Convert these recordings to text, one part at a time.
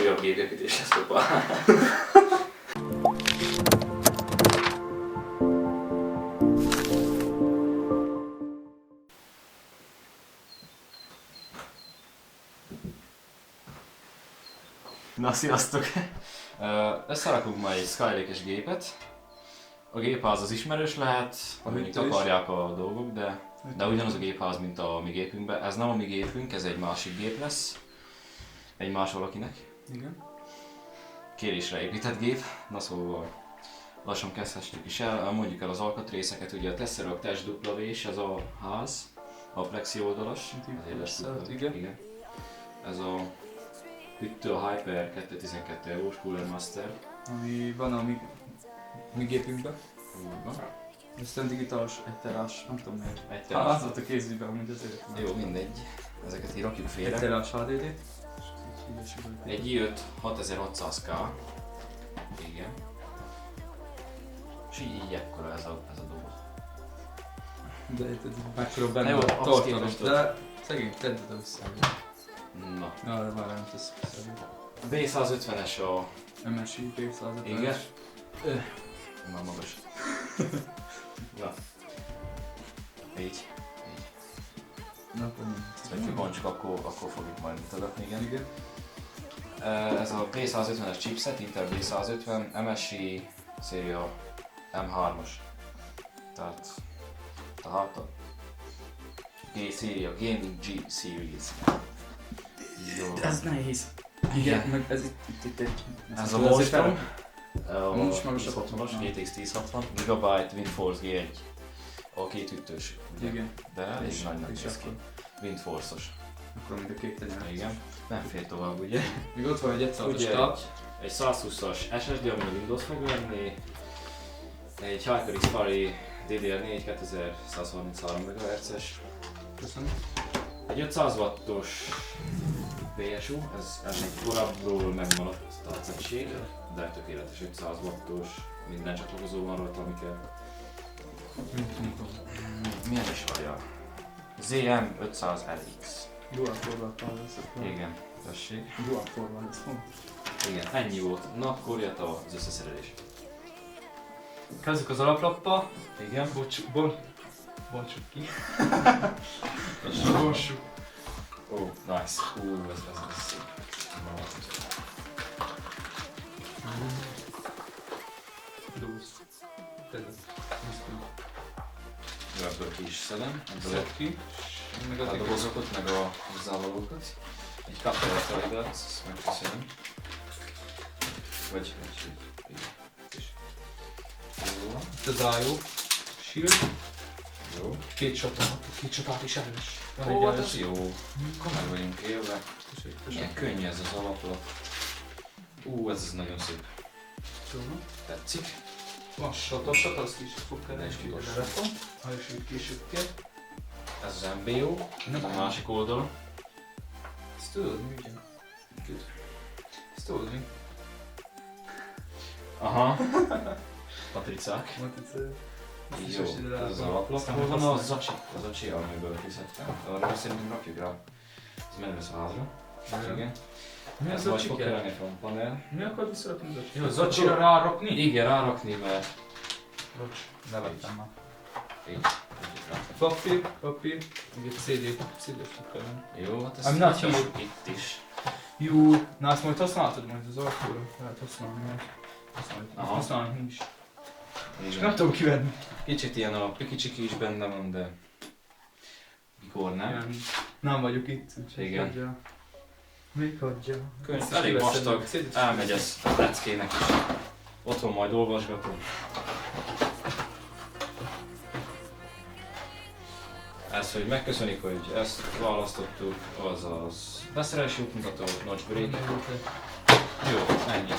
újabb gépépítés lesz tovább. Na, sziasztok! Összerakunk majd egy Skylake-es gépet. A gépház az ismerős lehet, amíg akarják a dolgok, de ugyanaz a gépház, mint a mi gépünkben. Ez nem a mi gépünk, ez egy másik gép lesz. Egy más valakinek. Igen. Kérésre épített gép. Na szóval lassan kezdhetjük is el, mondjuk el az alkatrészeket. Ugye a Tesserakt SW-s ez a ház, a plexi oldalas. Igen. Ez a hűtő a Hyper 212 eurós Cooler Master. Ami van a mi gépünkben. Van. Aztán digitális, egy terás, nem tudom miért. Egy terás. Az ott a kézügyben, amúgy azért. Jó, mindegy. Ezeket így rakjuk félre. Egy terás HDD-t. Egy i5 6600K. Igen. És így ekkora ez a doboz. De érted, mekkora benne jó, a azt tartalom, képest de szegény, tedd oda össze. Na. Arra már nem tesz vissza. B150-es a... MSI P150-es. Igen. Már magas. Na. Így. Na, nem. Hogyha bontsuk, akkor fogjuk majd mutatni, igen. Igen. Ez a B150-es chipset, Intel B150, MSI széria M3-as. Tehát a G széria, Gaming G Series. Jó. Ez nehéz. Igen, meg ez itt egy... Ez a monstrum. Nincs magas a 1060-as, GTX 1060, Gigabyte WindForce G1. A két ütős. Igen. De elég nagynak és néz ki. WindForce-os. Akkor mind a két legyen. Igen. Nem fér tovább, ugye? Még ott van egy 100-as Ugye tab. egy 120-as SSD, ami a Windows fog venni. Egy HyperX Pari DDR4 2133 MHz-es. Köszönöm. Egy 500 wattos PSU, ez egy korábbról megmaradt tartszettség, de tökéletes 500 wattos, minden csatlakozó van rajta, ami kell. Milyen is várja? ZM500LX. Dual forward lesz. Igen, tessék. Dual forward, ez fontos. Igen, ennyi volt. Na, akkor jött az összeszerelés. Kezdjük az alaplappal. Igen. Bontsuk ki. Bontsuk. Oh, nice. Ez szép. Dúsz. Ebből ki is szedem. Szed ki. Meg A dobozokat, meg a hozzávalókat. Egy kapcsolataidat, ezt megköszönöm. Vagy így. Jó. Ez a jó. Shield. Jó. Két csatát is erős. Ó, hát ez jó. Meg vagyunk élve. Milyen könnyű ez az alaplap. Ez nagyon szép. Tetszik. Van sat, az kis fog kelleni. És ki a Ha is úgy később kell. Ez az MBO, a másik oldalon. Ezt tudod mi ugye? Ezt tudod mi? Aha. Patricák. Jó, ez az alaplap. Hol van a zacsi, amiből kiszedtem? Arra szerintem rakjuk rá. Ez menő lesz a házra. Igen. Mi ez az vagy zacsi fog kell? kelleni front panel. Mi akarod visszarakni zacsi? Jó, Zacsira rárakni? Igen, rárakni, mert... Bocs, levettem már. Így. Papír, még egy CD-t fog kelleni. Jó, hát I'm not ezt here. itt is. Jó, na azt majd használhatod majd az arcúra. Lehet használni majd. Aha. Használni is. Igen. Nem tudom kivenni. Kicsit ilyen a pikicsiki is benne van, de... Mikor nem? Nem vagyok itt, úgyhogy Igen. hagyja. Még hagyja. Könyv elég vastag, elmegy ez a leckének is. Otthon majd olvasgatom. Ez, hogy megköszönik, hogy ezt választottuk, az beszerelési útmutató, notch break. Jó, ennyi.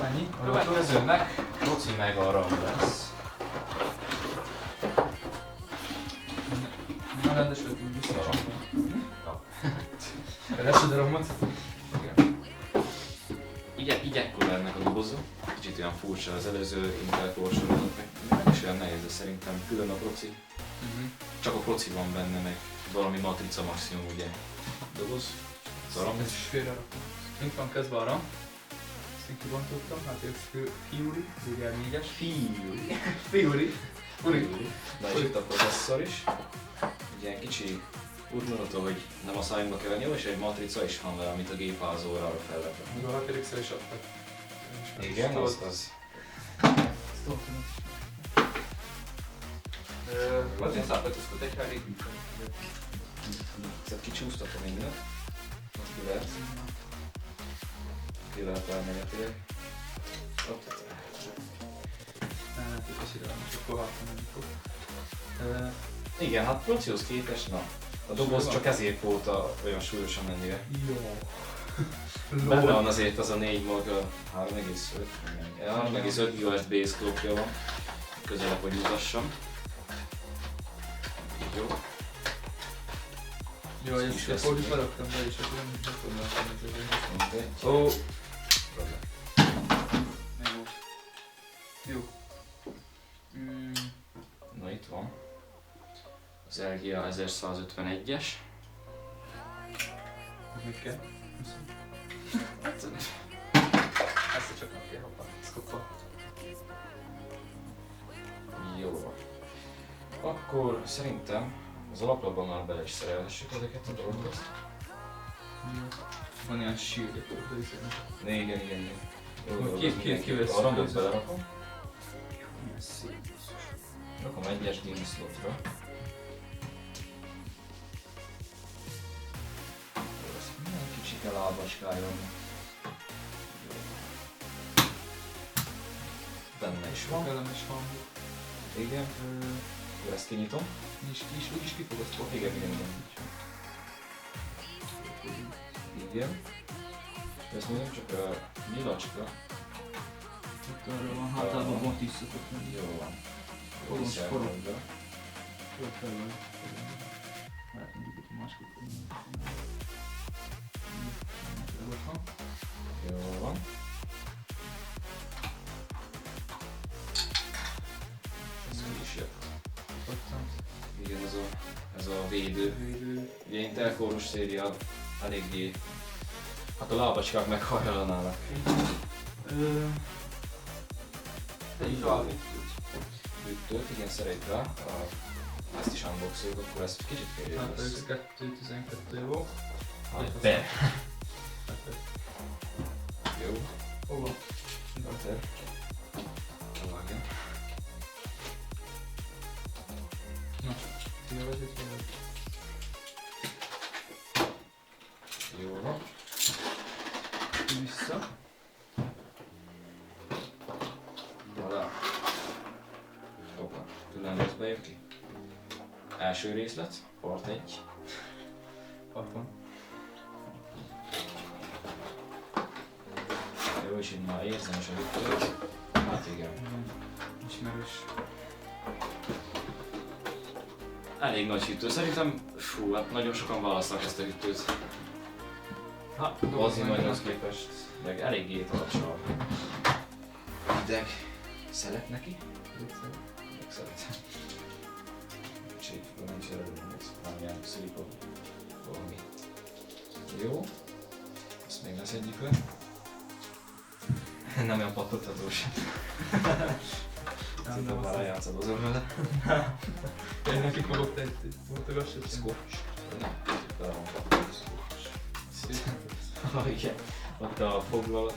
Ennyi? Következőnek Roci meg a RAM lesz. Na rendes vagy, úgy visszacsapni. Keresed a romot? Így ekkor ennek a dobozó. Kicsit olyan furcsa az előző Intel Core sorozat, meg is olyan nehéz, de szerintem külön a proci. Csak a proci van benne, meg valami matrica maximum ugye doboz. Ez is félre rakom. Itt van közben a RAM. Ezt én kibontottam, hát ő Fury, ugye 4-es. Fury. Na és itt a processzor is. Egy ilyen kicsi útmutató, hogy nem a szájunkba kell venni, és egy matrica is van vele, amit a gépházóra arra fellepett. Meg a HTX-el is adtak. Igen, az. Azért szállítozott egy elég működik. Tehát kicsúsztatom mindent. Ki lehet elméletileg. Hát itt az irányos, akkor hátra menni fog. Igen, hát procihoz képest, na. A doboz csak ezért volt olyan súlyosan mennyire. Jó. Benne van azért az a 4 maga 3,5. 3,5 USB szklopja van. Közelebb, hogy utassam. Jó. Jó, ezt a fordít beraktam be, és akkor nem tudom látni. Ó! Jó. Na itt van. Az LGA 1151-es. Mit kell? Ezt csak nem kell, hoppá. Szkoppa. Jó. Akkor szerintem az alaplapban már bele is szerelhessük ezeket a dolgokat. Van ilyen shield-ek oda is. Igen. Jó, Két kivesz. a rangot belerakom. Milyen szép. Rakom egyes DIMM slotra. Milyen kicsike lábacskáljon. Benne is van. Kellemes hang. Igen. Jó, ezt kinyitom. Úgyis ki fogod fogni. Igen. Igen. Ezt mondom, csak a nyilacska. Itt arra van, hátában bot is szokott menni. Jó van. Koros korok. Jó, Jó, fel van. Hát mondjuk itt a másik. Jó van. Ez hogy is jött. Igen, ez a védő. Ugye Intel Core-os széria eléggé... Hát a lábacskák meghajlanának. Te is valamit Ütőt, igen, szerint rá. Ezt is unboxoljuk, akkor ezt kicsit kérjük. hát ez 2.12 volt. Hát be! Jó. Hova? Beter. Vágja. Na, szia vagy itt vagy? Jó van. Vissza. Voilà. Hoppá. Tudnám, hogy bejön ki? Első részlet, part 1. Papon. Jó, és itt már érzem is a ütőt. Hát igen. Ismerős. Elég nagy hűtő. Szerintem, fú, hát nagyon sokan választanak ezt a hűtőt. Hát, azért nagyhoz képest, meg eléggé tartsa. Hideg. Szeret neki? Még szeret. Séfből nincs eredmény, ez valamilyen szilikon. Valami. Jó. Azt még leszedjük le. Nem olyan pattogtatós. Szerintem már eljátszadozom vele. Én neki fogok egy mutogassat. Scotch. Nem, bele van pattogtatós. Igen. Ott a foglal,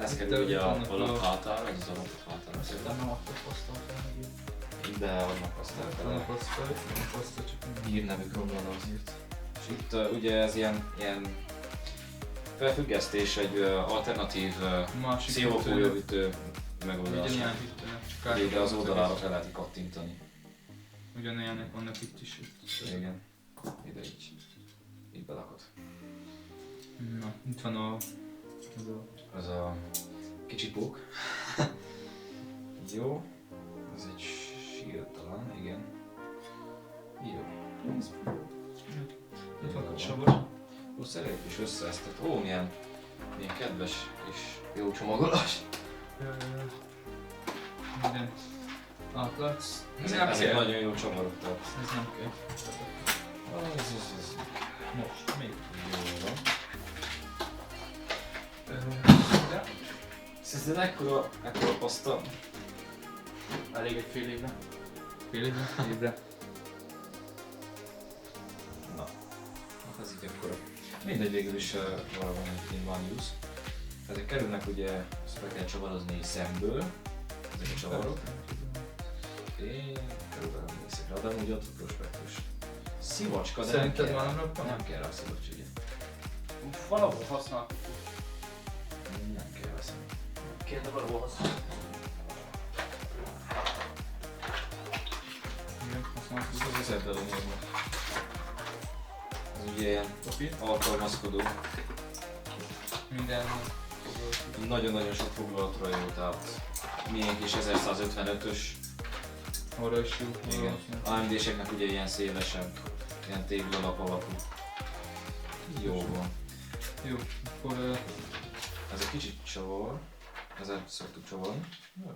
ez kerül ugye a alap hátára, vagy az alap hátára. Szerintem nem adtak pasztalt fel megint. De annak aztán Nem fele pasztalt, csak nem. hírnevük romlana azért. És itt ugye ez ilyen felfüggesztés egy alternatív Másik szívófújóütő megoldás. Ugyanilyen hűtőnek, csak Ide az oldalára fel lehet kattintani. Ugyanilyenek vannak itt is. Igen. Ide így. Így belakod. Na, itt van Az a kicsi pók. Jó. Ez egy shield talán, igen. Jó. Itt van a savas. Ó, szereljuk is össze ezt. Ó, milyen kedves és jó csomagolás. Mindent átlátsz. Ez egy nagyon jó csomagolás. Ez nem kell. Ez. Most még. Jó van. Szerintem ekkora paszta. Elég egy fél évre. Fél évre? Na, hát ez így ekkora. Mindegy, végül is valami egy values. Ezek kerülnek ugye, ezt be kell csavarozni szemből. Ezek a csavarok. Én körülbelül nézek rá, de amúgy ott a prospektus. Szivacska, de Szerinted nem már kell. nem raktam? Nem kell rá szivacska, ugye? Valahol használtuk. Nem kell veszem. Kéne valahol használtuk. Igen, használtuk. Ez az ebből a nyomva. Ez ugye ilyen alkalmazkodó. Minden. Nagyon-nagyon sok foglalatra jó, tehát milyen kis 1155-ös. Arra is jó. Igen. AMD-seknek ugye ilyen szélesebb, ilyen téglalap alapú. Jó van. Jó, akkor Ez egy kicsit csavar. Ezzel szoktuk csavarni. Jó.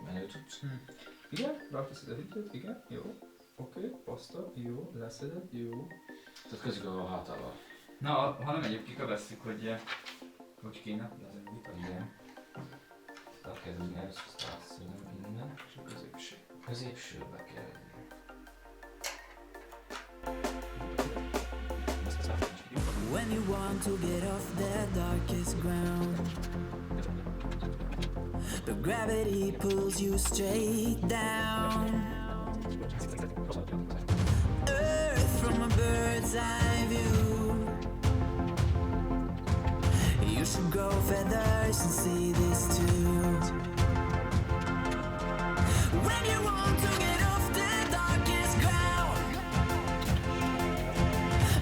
Menő tudsz. igen, rákteszed a hűtőt, igen, jó. Oké, paszta, jó, leszedett, jó. Tehát közük a hátával. Na, ha nem egyéb kikavesszük, hogy kéne, de ez egy Igen. Tehát kezdődni először, tehát szerintem innen, és a középső. Középsőbe kell jönni. When you want to get off the darkest ground, the gravity pulls you straight down. Earth from a bird's eye view. You should grow feathers and see this too. When you want to get off the darkest ground,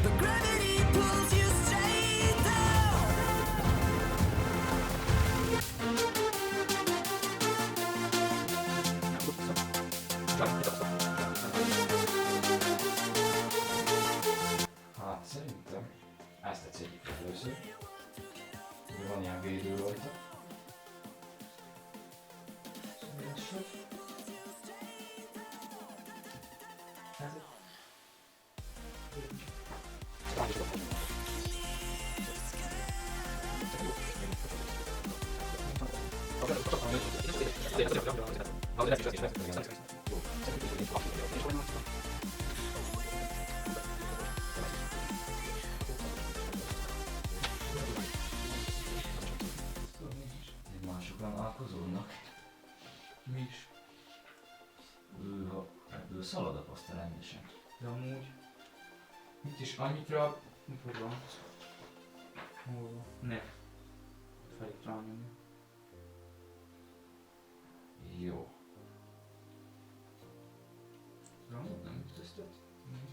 the gravity pulls you straight down. Hát szerintem ezt tetszik először. Ugye van ilyen védő rajta. Másokban álkozódnak. Mi is. Ebből szalad a paszta rendesen. De amúgy... Itt is annyit rá... Mikor van? Hol van? Ne. Felé rányomni. Jó. Nem tesztet?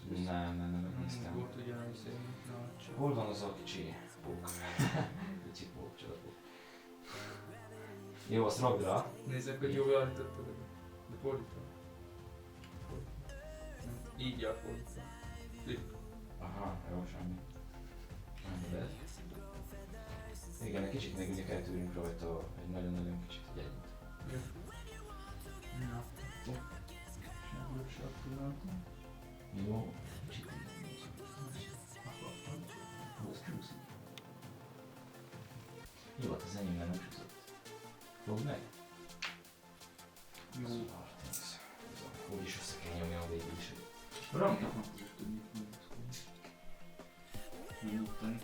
Nem néztem. Volt ugyanaz szerint. Hol van az a kicsi pók? Kicsi pók, csoda pók. Jó, azt rakd rá. Nézzek, hogy jól állítottad. De fordítva. Így jár fordítva. Aha, jó, semmi. Nem lehet. Igen, egy kicsit még ugye kell tűrünk rajta, egy nagyon-nagyon kicsit egy egyet. Jó. Na, akkor. Sem gyorsabb pillanatom. Jó, kicsit így. Hú, ez csúszik. Jó, hát az enyémben nem csúszott. Fogd meg? Jó. Úgyis össze kell nyomni a végül is. Valamit nem tudjuk tudni, nyújtani.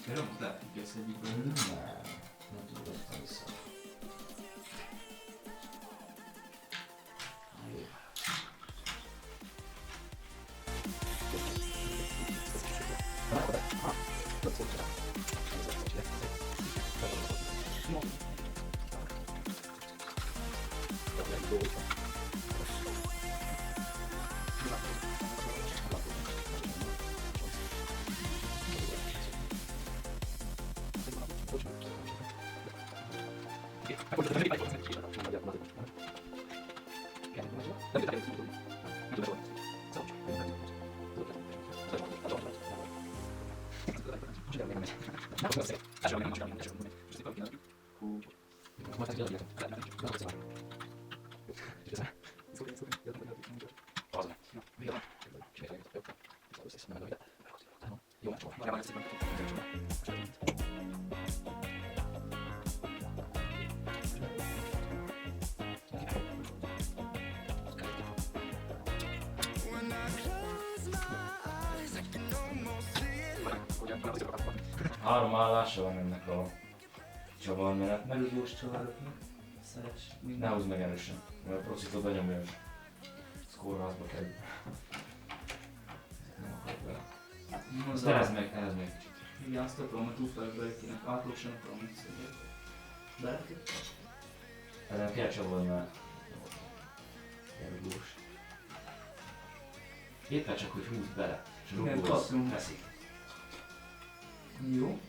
De nem lehet, hogy ezt egyik Nem tudod azt vissza. Három állása van ennek a csavarmenetnek. Rugós csavaroknak. Szeres. Ne húzd meg erősen, mert a procitól benyomja, és ez kórházba kerül. Nem akarok vele. Azt erezd meg kicsit. Igen, azt akarom, hogy túlfelek belekének. Átlók sem akarom, hogy szedjek. Belekét? Ezen kell csavarni, mert rugós. Éppen csak, hogy húzd bele, és Igen, rugós kaptunk. veszik. Jó.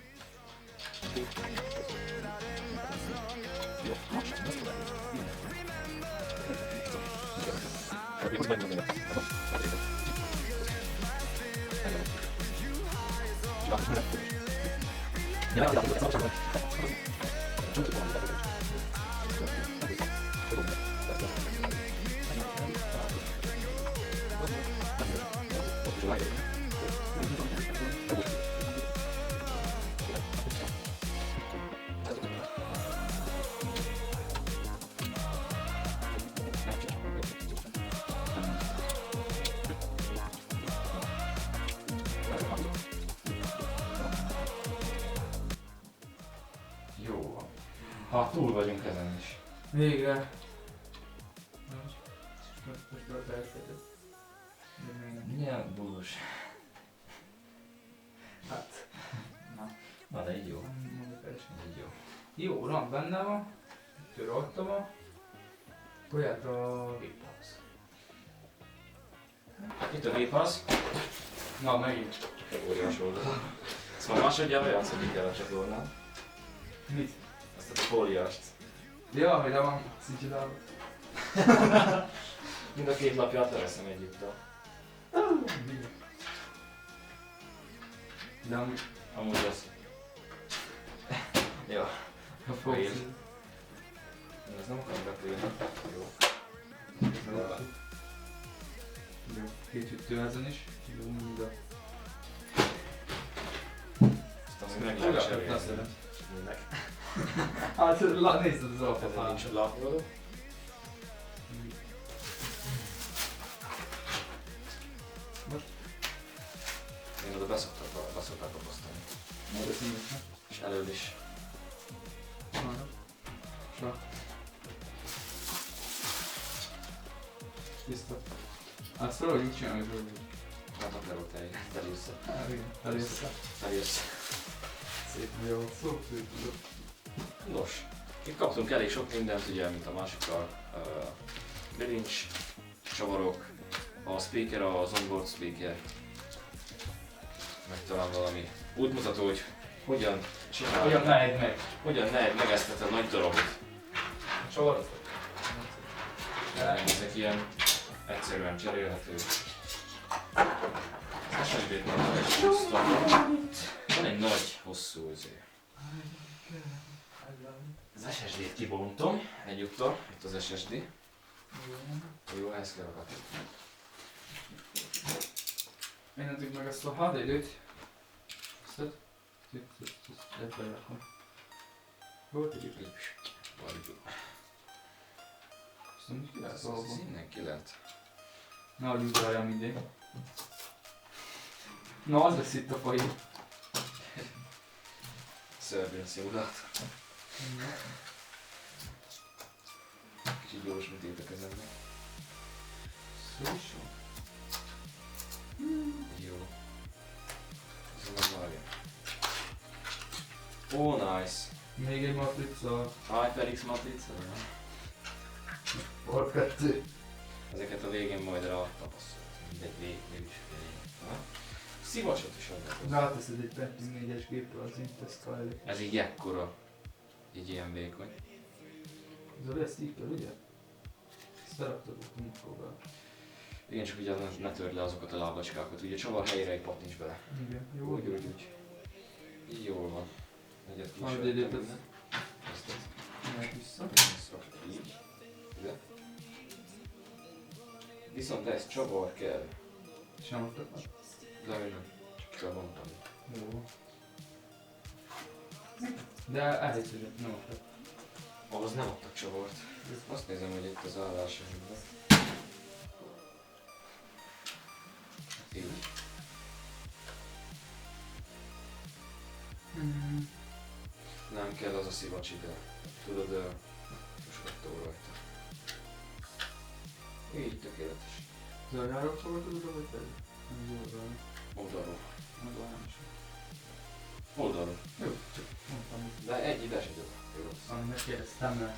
Jó van. Ha túl vagyunk ezen is. Végre. Most ott elfedett. De még nem. Milyen búgos. Hát. Na. Na de így jó. Mondjuk el sem. Így jó. Jó, ram benne van. Töröltem van. Toját a gépház. Itt a gépház. Na, megint. Óriás oldal. Ezt már másodjára játszik el a csatornán. Mit? Ezt a fóliást. Ja, hogy le van szincsidálva. Mind a két lapját leveszem együtt. De amúgy Amúgy az. Ja. a Fél. fogsz. Ez nem akar betűjönni. Jó. Jó, két hűtőházon is. Jó, mind a... Ezt amúgy meg lehet cserélni. Leszedem. Minek? Hát nézd az alapot. Ezen nincs lapról. Most? Én oda beszokták kapasztani. Majd ezt így is. És elől is. Csak. Tiszta. Hát valahogy úgy csináljuk, hogy... Hát akkor ott eljössz. Hát igen, eljössze. Eljössz. Szép jó, szó tudod. Nos, itt kaptunk elég sok mindent, ugye, mint a másikkal. Bilincs, csavarok, a speaker, az onboard speaker. Meg talán valami útmutató, hogy hogyan csinálni. Olyan nehed meg. Hogyan nehed meg ezt a nagy darabot. A csavarat. Ezek ilyen egyszerűen cserélhető. Az SSD-t nem is hoztam. Van egy nagy, hosszú izé. Az SSD-t kibontom egyúttal, itt az SSD. Jó, ehhez kell akadni. Én addig meg ezt a HDD-t. Ezt ebben rakom. Hol tegyük? Így. Vagy Azt nem is ki lehet ez valahol. innen ki lehet. Na, hogy ugráljam idén. Na, az lesz itt a fai. Surgeon Simulator. Kicsit gyors, mint épp a kezemben. Szóval. Jó. Ez nem várja. Oh, nice. Még egy matrica. HyperX matrica. Part 2. Ezeket a végén majd rátapaszol. Mindegy, végül is végén. Szivacsot is adnak hozzá. Ráteszed egy Pentium 4-es gépre az Intel Skylake. Ez így ekkora. Így ilyen vékony. Ez a lesz így kell, ugye? Ezt beraktad ott munkóval. Igen, csak ugye ne törd le azokat a lábacskákat. Ugye csavar helyére egy pattints bele. Igen, jó. Úgy. Így jól van. Egyet ki is Majd vettem egyet. innen. Ezt Mehet vissza. így. Ide. Viszont ez csavar kell. Sem adtak már. De én nem. Csak elmondtam. Jó. De elhiszed, nem adtak. Ahhoz nem adtak csavart. Azt nézem, hogy itt az állásainkban. Így. nem kell az a szivacs ide. Tudod, mosogató rajta. Így tökéletes. Zajráról fogod újra, vagy pedig? Nem zajráról. Oldalról. Oldalán is. Oldalról. Jó, csak mondtam, hogy De egy ide se több. Jó. amit kérdeztem, mert...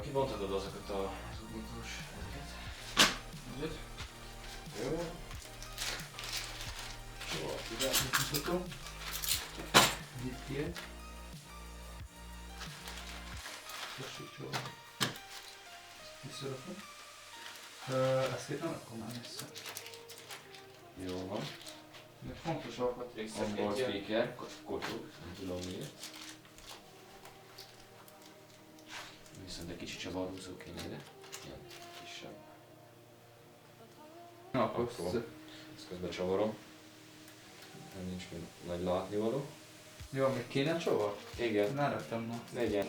Kibonthatod azokat az útmutatós ezeket. Ezért? Jó. Jó, ide. Mit mutatom? Itt ilyen. Tessék csóval. Visszarakom. Ezt két nem rakom már vissza. Jó van. Még fontos alkatrészek Onboard egy speaker, kocsuk, nem tudom miért. Viszont egy kicsit csavarhúzó kéne ide. Ilyen kisebb. Na, akkor Ezt közben csavarom. Nem nincs még nagy látnivaló. jó, még kéne csavar? Igen. Ne raktam ma. Legyen.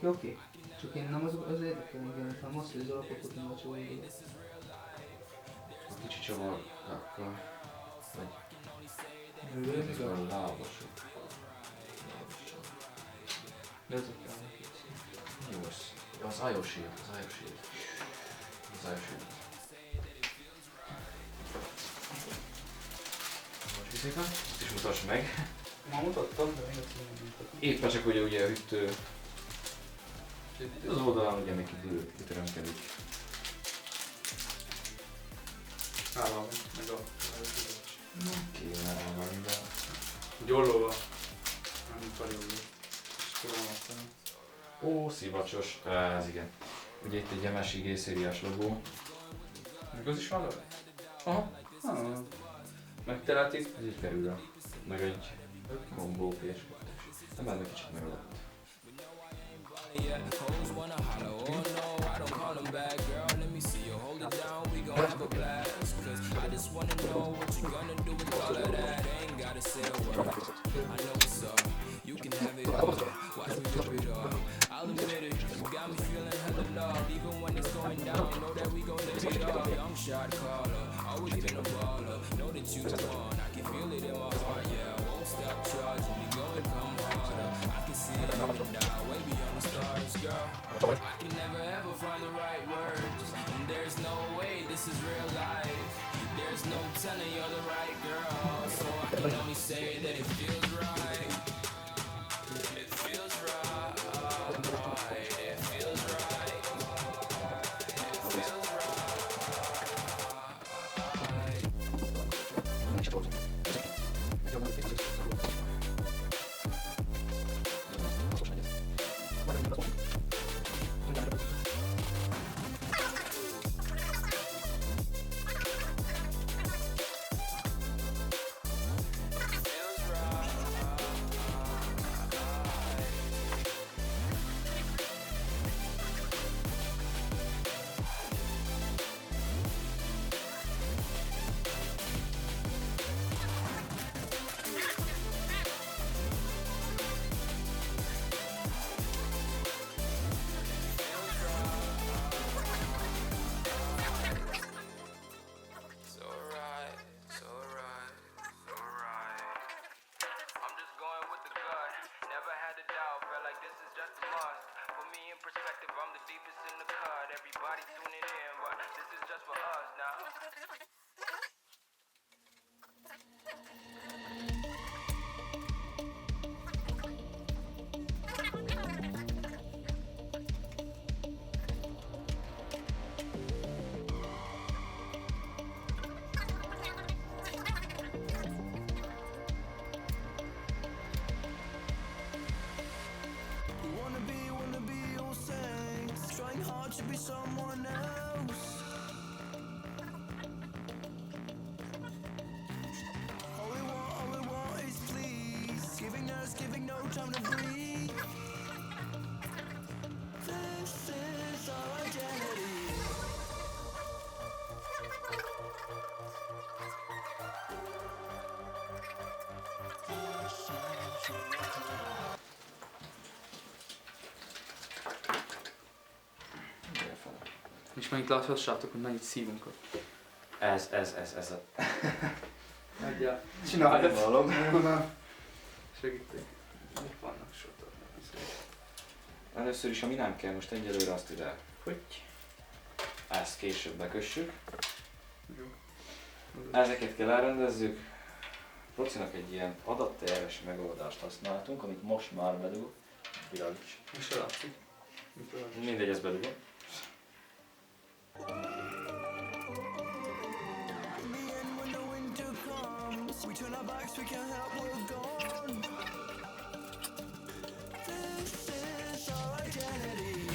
Oké. Csak én nem az érdekel engem, hanem azt, hogy az alapokat nem a csóval. Kicsit csavarkákkal. Ő Ez a lábasok. Jó, az Ayoshi, az Ayoshi. Az Ayoshi. Most viszéka? Ezt is mutass meg. Ma mutattam, de még azt nem mutattam. Éppen csak ugye a hűtő. Az oldalán ugye még kitörömkedik. Állam, meg a... Kéne elmenni, de... Gyollóval. Nem fagyogva. És tudom. Ó, szivacsos. Ez igen. Ugye itt egy MSI G-szériás logó. Meg az is van vele? Aha. Megterelték. Ez így kerül rá. Meg egy kombó PS2-es. De benne kicsit megadott. Hoes wanna holler, oh no, I don't call them back, girl. Let me see you hold it down, we gon' have a blast. Cause I just wanna know what you gonna do with all of that. Ain't gotta say a word, I know what's up. You can have it all, watch me rip it up. I'll admit it, you got me feeling hella love. Even when it's going down, know that we gon' live it up. Young shot caller, always been a baller. Know that you the one, I can feel it in my heart, yeah. Won't stop charging me, go and come harder. I can see it now, way beyond the stars, girl. I can never ever find the right words, and there's no way this is real life. There's no telling you're the right girl, so I can only say that it feels right. It feels right. It feels right. It feels right. Wanna be all saints, trying hard to be someone else. All we want is please, giving no time to breathe. This is our identity. És megint láthatsátok, hogy mennyit szívunk ott. Ez a... Adjál. Csináld ezt. Vallom. Segítek. Itt vannak sotok. Először is, ami nem kell, most egyelőre azt ide. Hogy? Ezt később bekössük. Jó. Ezeket kell elrendezzük. Procinak egy ilyen adatterves megoldást használtunk, amit most már bedugok. Világos. Mi se látszik? Mit látszik? Mindegy, ezt bedugom. In the end, when the winter comes, we turn our backs, we can't help we're gone. This is our identity.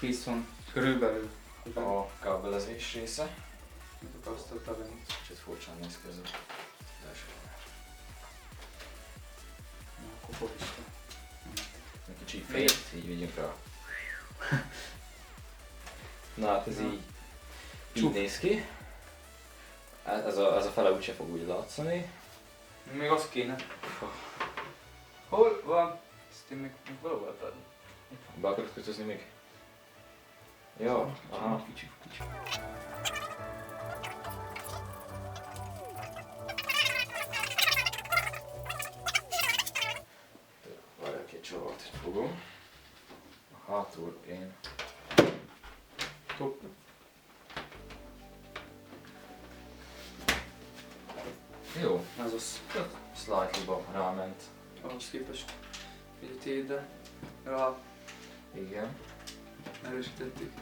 kész van. Körülbelül. A kábelezés része. Mit akarsz ott bevenni? Kicsit furcsán néz ki ez a első. Akkor fordítsa. Egy kicsit fényt, így vigyünk rá. Na hát ez így Csuk. néz ki. Ez a fele úgyse fog úgy látszani. Még az kéne. Hol van? Ezt én még valahol adni. Be akarod kötözni még? Jó, aha. Kicsi. Várjál, két csavart itt fogom. Hátul én. Top. Jó, Ez az. slightly-ba ráment. Ahhoz képest. Egy térdre. Rá Igen. erősítettük.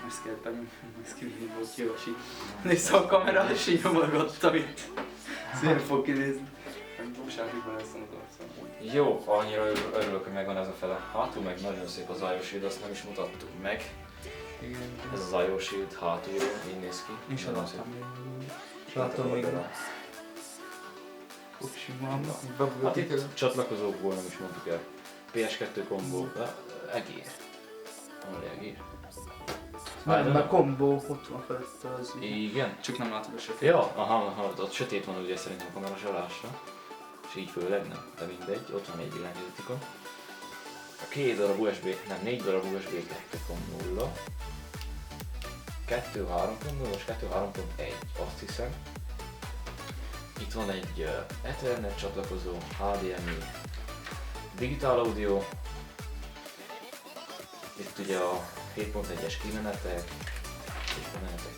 Ezt kell benyomni, ezt kívül volt kiolvasít. Nézd a kamerát, és így nyomorgattam itt. Szépen fog kinézni. Búságikban lesz a Jó, annyira örülök, hogy megvan ez a fele. Hátul meg nagyon szép az IO Shield, azt nem is mutattuk meg. Igen. Ez az IO Shield hátulról, így néz ki. Én sem Nagyon szép. láttam még. Láttam még. Upsi, mamma. Hát Bebújott itt csatlakozókból nem is mondtuk el. PS2 kombó, egér. Only egér. Mert kombó ott van felette az így. Igen. Csak nem látod a sötét. Ja, aha, ott sötét van ugye szerintem a kamera zsalásra. És így főleg nem, de mindegy, ott van egy villányvezetékon. A 2 darab USB, nem 4 darab USB 2.0. 2 3.0 és 2 3.1, azt hiszem. Itt van egy Ethernet csatlakozó, HDMI, Digital Audio. Itt ugye a 7.1-es kimenetek és bemenetek.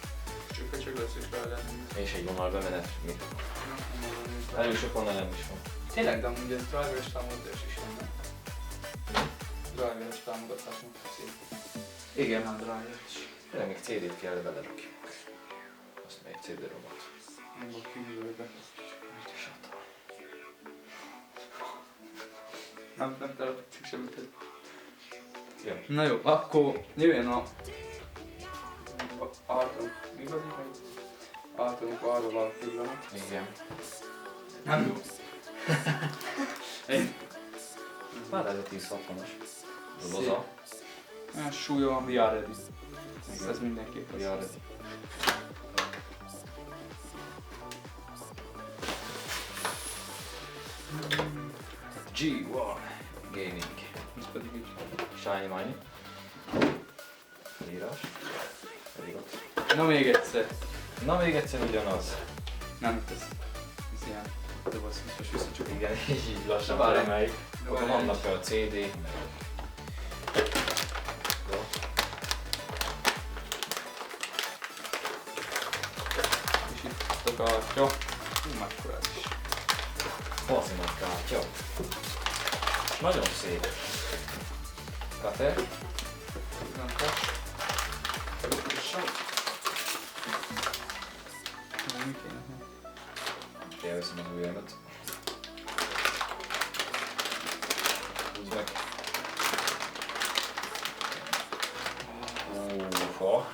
Csak lesz is beadni. És egy vonalbemenet, még elég sok vonal nem is van. Tényleg, de amúgy ez driveres támogatás is lenne. Driveres támogatásnak szép. Igen. A driveres. Tényleg még CD-t kell belerakni. Azt még CD-romat. Nem volt kívülbe. Nem telepítsük semmit. Jó. Na jó, akkor jöjjön a Arton. Mi az így? Artonik arra van a pillanat. Igen. Nem jó. Egy. Már ez a 1060-as. Doboza. Olyan súlya van, VR ready. Igen. Ez mindenképp az. VR ready. G1 Gaming. Ez pedig így. Shiny Money. Felírás. Felirat. Na még egyszer. Na még egyszer ugyanaz. Nem, ez ilyen. De az most visszacsuk. Igen, így lassan Várj. felemeljük. De Akkor várj. vannak a CD. Jó. És itt a kártya. Mekkora ez is. Bazimat kártya. Nagyon szép. Kater. Nem kell. Mi kéne? Elveszem az ujjamat. Húzd meg. Uha.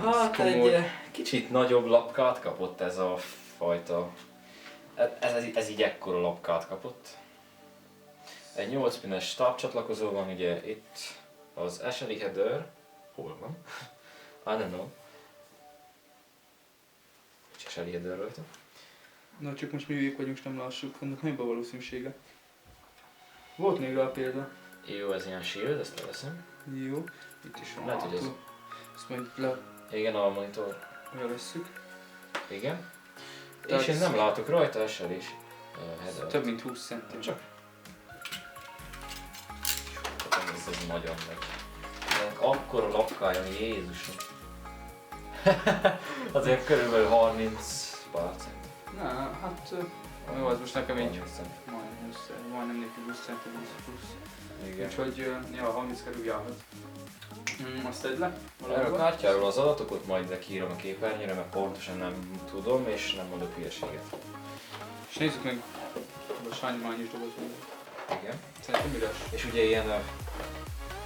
Hát komoly. egy kicsit nagyobb lapkát kapott ez a fajta. Ez így ekkora lapkát kapott. Egy 8 pines tápcsatlakozó van ugye itt. Az SLI header. Hol van? I don't know. Nincs SLI header rajta. Na csak most mi hülyék vagyunk, és nem lássuk, annak nagyobb a valószínűsége. Volt még rá példa. Jó, ez ilyen shield, ezt leveszem. Jó. Itt is van. Lehet, hogy ez- hátul. Ezt majd le Igen, a monitor. vesszük. Igen. Tehát És én nem látok rajta SL is. Header. Több mint 20 cm. Csak. Ez nagyon meg. Ennek akkora lapkája, Jézusom. Azért körülbelül 30 pár cent. Na, hát jó, az most nekem így 30 cent. majdnem neki 20 cm plusz. Igen. Úgyhogy ja, 30 kerül járhat. Azt tedd le? Erről a valahol. kártyáról az adatokat majd kiírom a képernyőre, mert pontosan nem tudom és nem mondok hülyeséget. És nézzük meg a sánymányos dobozban. Igen. Szerintem üres. És ugye ilyen,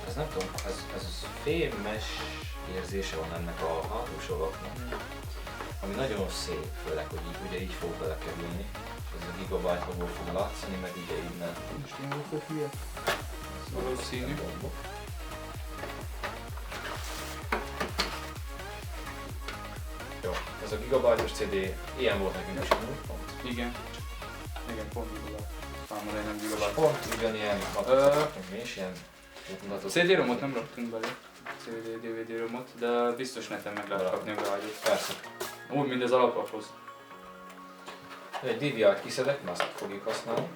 ez nem tudom, ez fémes érzése van ennek a hátulsoroknak, ami nagyon szép, főleg, hogy így, ugye így fog belekerülni. És ez a gigabyte-ból fog látszani, meg ugye innen. Most én vagyok hülye. Valószínű. Jó, ez a gigabyte-os CD, ilyen volt nekünk is pont. Igen. Igen, pont így a számomra egy nem gigabyte. Pont ugyanilyen matricát mi is, ilyen útmutatót. CD-romot nem raktunk bele. CD, DVD romot, de biztos neten meg lehet kapni a beágyút. Persze. Úgy, mint az alapokhoz. Egy DVI-t kiszedek, mert azt fogjuk használni.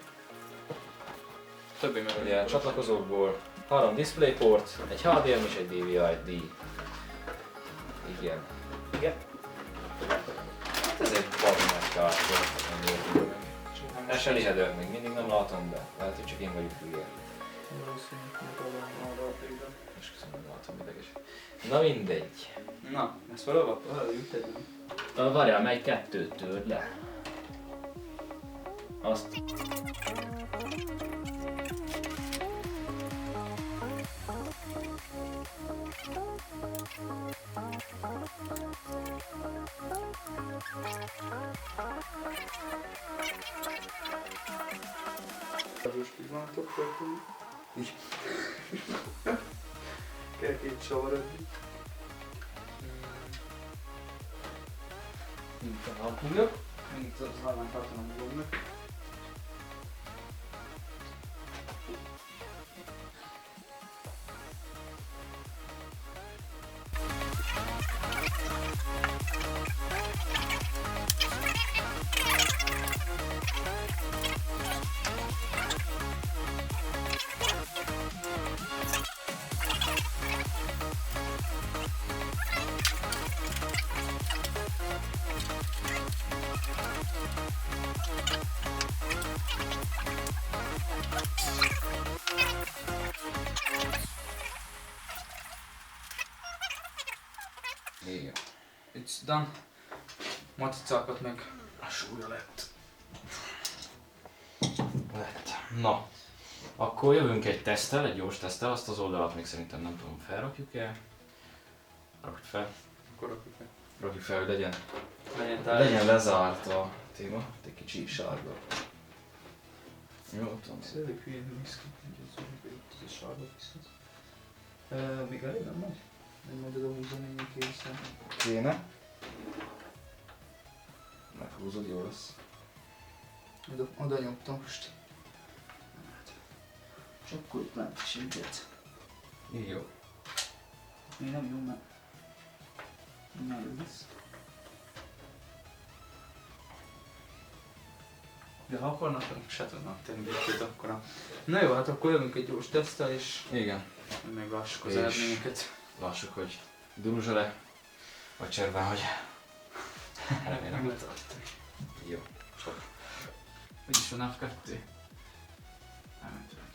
Többé meg Ugye a csatlakozókból 3 DisplayPort, egy HDMI és egy DVI-D. Igen. Igen. Hát ez egy bazi nagy kártya. Eseli header még mindig nem látom be. Lehet, hogy csak én vagyok hülye. És köszönöm, nem látom ideges. Na mindegy. Na, ezt felolvattad? Várjál, mely kettőt törd le. Azt. Most pillanatok történik. Kell két savarodni. Mint a harpunya. Mint az hallán tartanom blognak. Igen. It's done. Maticákat meg. A súlya lett. Na. Akkor jövünk egy teszttel, egy gyors teszttel, azt az oldalat még szerintem nem tudom, felrakjuk-e? Rakd fel. Akkor rakjuk meg. Rakjuk fel, hogy legyen. Legyen lezárt a téma. Egy kicsi sárga. Jó, tudom. Szélik hülyén néz ki, hogy ez a sárga viszont. Még elég nem nagy? Nem majd oda húzom én készen. Kéne. Meghúzod, jó lesz. Oda nyomtam most. Csak akkor itt nem sinket. Jó. Még nem jó, mert nem jó lesz. De ha akarnak, akkor se tudnak tenni egy-két akkora. Na jó, hát akkor jövünk egy gyors teszttel és Igen. meglássuk az És- eredményeket. Lássuk, hogy duruzsa-e, vagy cserben, hogy remélem. Meg lehet tartani. Jó. Stop. Úgyis van F2. Elmentőleg.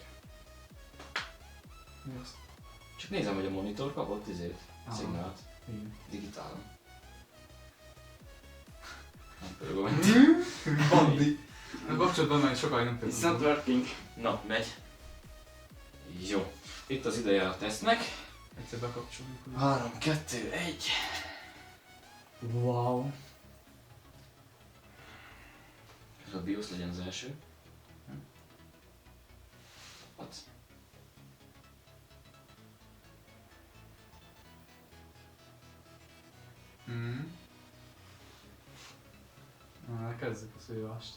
Mi az? Csak nézem, hogy a monitor kapott Aha. szignált. Igen. Digitálon. Nem pörög a ment. Bandi! A kapcsolatban már sokáig nem It's például. not working. Na, megy. Jó. Itt az ideje a tesztnek. Egyszer bekapcsoljuk. 3, 2, 1. Wow! Ez a BIOS legyen az első. Ott. Na, kezdjük a szívást.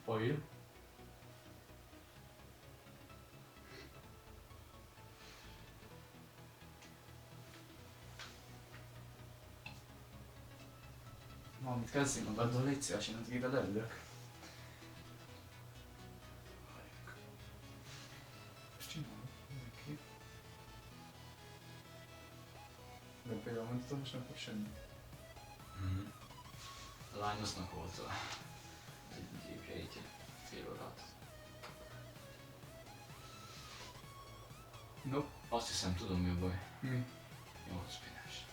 Foil. Valamit kezdjünk magaddal, légy szíves, én addig ide leülök. Most csinálom, neki. De például mondtam, most nem fog semmi. A Linusnak volt egy gépje így fél órát. Nope. Azt hiszem, tudom mi a baj. Mi? 8 spinnes.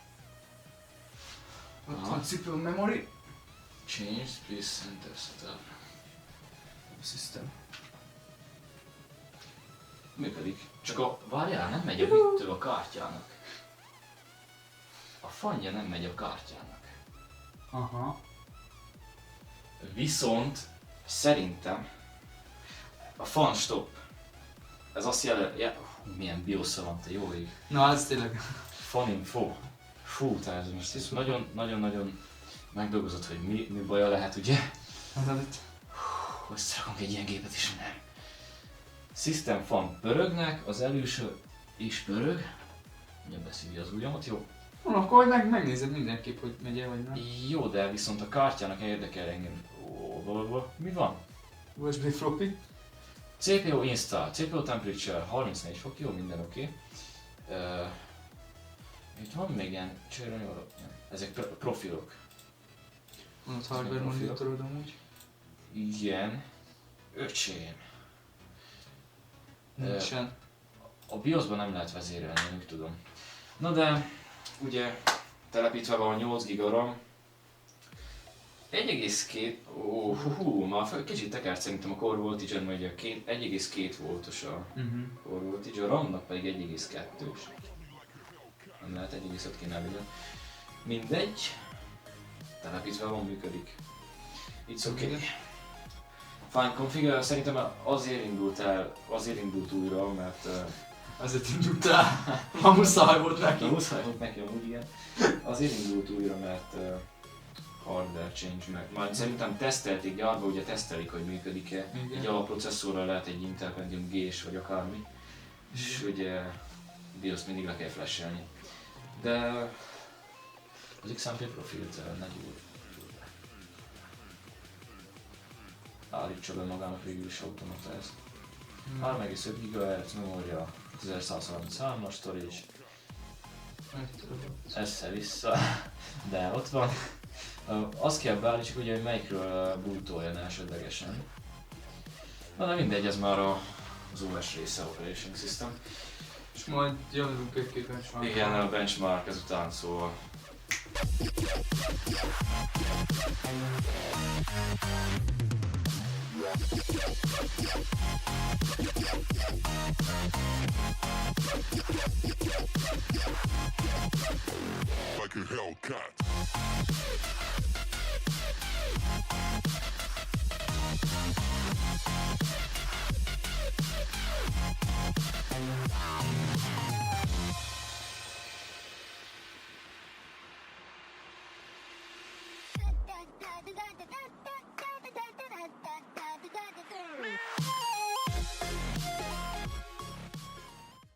Ott van cipő memory. Change, please center setup. System. Működik. Csak várjál, nem megy a hűtő a kártyának. A fanja nem megy a kártyának. Aha. Viszont szerintem a fan stop. Ez azt jelenti, milyen biosza van, te jó ég. Na, ez tényleg. Fan info. Fú, tehát ez most ez nagyon megdolgozott, hogy mi baja lehet, ugye? Összerakunk egy ilyen gépet is, nem. System fan pörögnek, az előső is pörög. Ugye beszívja az ujjamat, jó? Akkor megnézed mindenképp, hogy megy vagy nem. Jó, de viszont a kártyának érdekel engem. Mi van? USB floppy. CPU install, CPU temperature 34 fok, jó, minden oké. Itt van még ilyen csőranyolok, ezek profilok. Van ott hardware monitorod amúgy. Igen. Öcsém. Nincsen. A BIOS-ban nem lehet vezérelni, úgy tudom. Na de, ugye telepítve van 8 GB RAM. 1,2, már kicsit tekert szerintem a core voltage-en, vagy a 1,2 voltos a core voltage, a RAM-nak pedig 1,2-s. Nem lehet 1,5 kéne legyen. Mindegy. Telepítve van, működik. It's okay. Fine configure, szerintem azért indult újra, mert... Azért indultál. Ma muszáj volt neki. Muszáj volt neki amúgy, igen. Azért indult újra, mert hardware change meg. Már szerintem tesztelték gyárba, ugye tesztelik, hogy működik-e. Egy alapprocesszorral lehet egy Intel Pentium G-s vagy akármi. És ugye BIOS mindig le kell flashelni. De az XMP profilt ne gyúr. Állítsa be magának végül is automata ezt. 3,5 GHz memória, 1133-as storage. Össze-vissza, de ott van. Azt kell beállítsuk ugye, hogy melyikről bootoljon elsődlegesen. Na de mindegy, ez már az OS része, Operation System. És majd jönünk egy-két benchmark. Igen, a benchmark ezután, szóval. like a Hellcat. Da da da da da da da da da da.